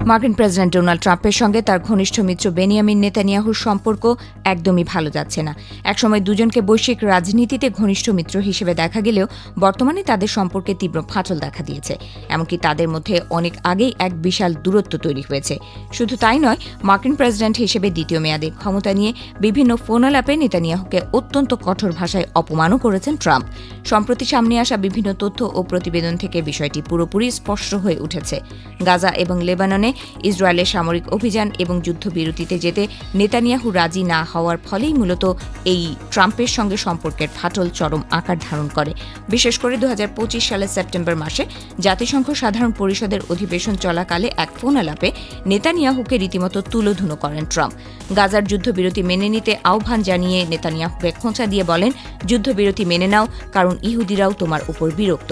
মার্কিন president Donald ট্রাম্পের সঙ্গে তার ঘনিষ্ঠ মিত্র বেনিয়ামিন নেতানিয়াহুর সম্পর্ক একদমই ভালো যাচ্ছে না। একসময় দুজনকে বৈশ্বিক রাজনীতিতে ঘনিষ্ঠ মিত্র হিসেবে দেখা গেলেও বর্তমানে তাদের সম্পর্কে তীব্র ফাটল দেখা দিয়েছে। এমনকি তাদের মধ্যে অনেক আগেই এক বিশাল দূরত্ব তৈরি হয়েছে। শুধু তাই নয়, মার্কিন প্রেসিডেন্ট হিসেবে দ্বিতীয় মেয়াদে ক্ষমতা নিয়ে বিভিন্ন ফোনালাপে নেতানিয়াহুকে অত্যন্ত কঠোর ভাষায় অপমানও করেছেন ট্রাম্প। সম্প্রতি সামনে আসা বিভিন্ন তথ্য ও প্রতিবেদন থেকে বিষয়টি পুরোপুরি স্পষ্ট হয়ে উঠেছে। গাজা এবং লেবাননে ইসরায়েলের সামরিক অভিযান এবং যুদ্ধবিরতিতে যেতে নেতানিয়াহু রাজি না হওয়ার ফলেই মূলত এই ট্রাম্পের সঙ্গে সম্পর্কের ফাটল চরম আকার ধারণ করে। বিশেষ করে 2025 সালের সেপ্টেম্বর মাসে জাতিসংঘ সাধারণ পরিষদের অধিবেশন চলাকালে এক ফোনালাপে নেতানিয়াহুকে রীতিমতো তুলোধুনো করেন ট্রাম্প। গাজার যুদ্ধবিরতি মেনে নিতে আহ্বান জানিয়ে নেতানিয়াহুকে খোঁচা দিয়ে বলেন, যুদ্ধবিরতি মেনে নাও, কারণ ইহুদিরাও তোমার উপর বিরক্ত।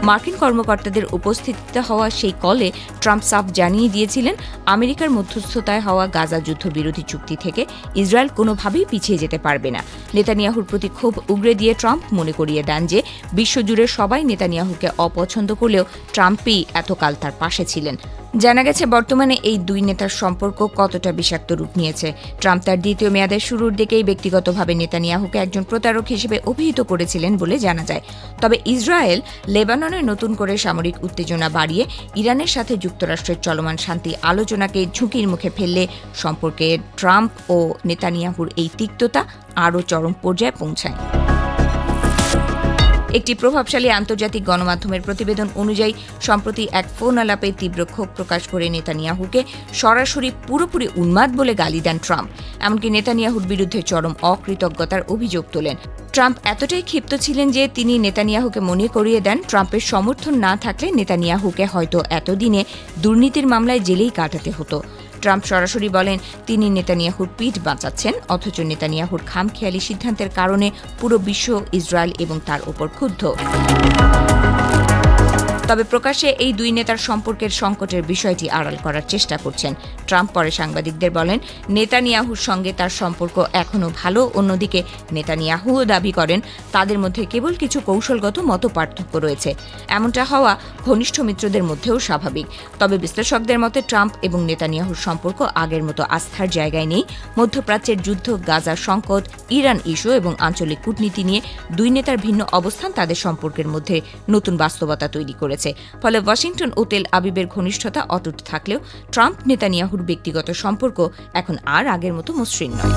মার্কিন কর্মকর্তাদের উপস্থিতিতে হওয়া সেই কলে ট্রাম্প সাফ জানিয়ে দিয়েছিলেন, আমেরিকার মধ্যস্থতায় হওয়া গাজা যুদ্ধবিরতি চুক্তি থেকে ইসরায়েল কোনোভাবেই পিছিয়ে যেতে পারবে না। নেতানিয়াহুর প্রতি ক্ষোভ উগরে দিয়ে ট্রাম্প মনে করিয়ে দেন যে বিশ্বজুড়ে সবাই নেতানিয়াহুকে অপছন্দ করলেও ট্রাম্পই এতকাল তার পাশে ছিলেন। জানা গেছে বর্তমানে এই দুই নেতার সম্পর্ক কতটা বিষাক্ত রূপ নিয়েছে। ট্রাম্প তার দ্বিতীয় মেয়াদের শুরুর দিকেই ব্যক্তিগতভাবে নেতানিয়াহুকে একজন প্রতারক হিসেবে অভিহিত করেছিলেন বলে জানা যায়। তবে ইসরায়েল লেবাননে নতুন করে সামরিক উত্তেজনা বাড়িয়ে ইরানের সাথে যুক্তরাষ্ট্রের চলমান শান্তি আলোচনাকে ঝুঁকির মুখে ফেললে সম্পর্কে ট্রাম্প ও নেতানিয়াহুর এই তিক্ততা আরও চরম পর্যায়ে পৌঁছায়। একটি প্রভাবশালী আন্তর্জাতিক গণমাধ্যমের প্রতিবেদন অনুযায়ী সম্প্রতি এক ফোন আলাপে তীব্র ক্ষোভ প্রকাশ করে নেতানিয়াহুকে সরাসরি পুরোপুরি উন্মাদ বলে গালি দেন ট্রাম্প। এমনকি নেতানিয়াহুর বিরুদ্ধে চরম অকৃতজ্ঞতার অভিযোগ তোলেন। ট্রাম্প এতটাই ক্ষিপ্ত ছিলেন যে তিনি নেতানিয়াহুকে মনে করিয়ে দেন, ট্রাম্পের সমর্থন না থাকলে নেতানিয়াহুকে হয়তো এতদিনে দুর্নীতির মামলায় জেলেই কাটাতে হতো। ট্রাম্প সরাসরি বলেন তিনি নেতানিয়াহুর পিঠ বাঁচাচ্ছেন, অথচ নেতানিয়াহুর খামখেয়ালি সিদ্ধান্তের কারণে পুরো বিশ্ব ইসরায়েল এবং তার উপর ক্ষুব্ধ। তবে প্রকাশ্যে এই দুই নেতার সম্পর্কের সংকটের বিষয়টি আড়াল করার চেষ্টা করছেন। ট্রাম্প পরে সাংবাদিকদের বলেন, নেতানিয়াহুর সঙ্গে তার সম্পর্ক এখনও ভালো। অন্যদিকে নেতানিয়াহুও দাবি করেন তাদের মধ্যে কেবল কিছু কৌশলগত মতপার্থক্য রয়েছে। এমনটা হওয়া ঘনিষ্ঠ মিত্রদের মধ্যেও স্বাভাবিক। তবে বিশ্লেষকদের মতে ট্রাম্প এবং নেতানিয়াহুর সম্পর্ক আগের মতো আস্থার জায়গায় নেই। মধ্যপ্রাচ্যের যুদ্ধ, গাজার সংকট, ইরান ইস্যু এবং আঞ্চলিক কূটনীতি নিয়ে দুই নেতার ভিন্ন অবস্থান তাদের সম্পর্কের মধ্যে নতুন বাস্তবতা তৈরি করেছে। ফলে ওয়াশিংটন ও তেল আবিবের ঘনিষ্ঠতা অটুট থাকলেও ট্রাম্প নেতানিয়াহুর ব্যক্তিগত সম্পর্ক এখন আর আগের মতো মসৃণ নয়।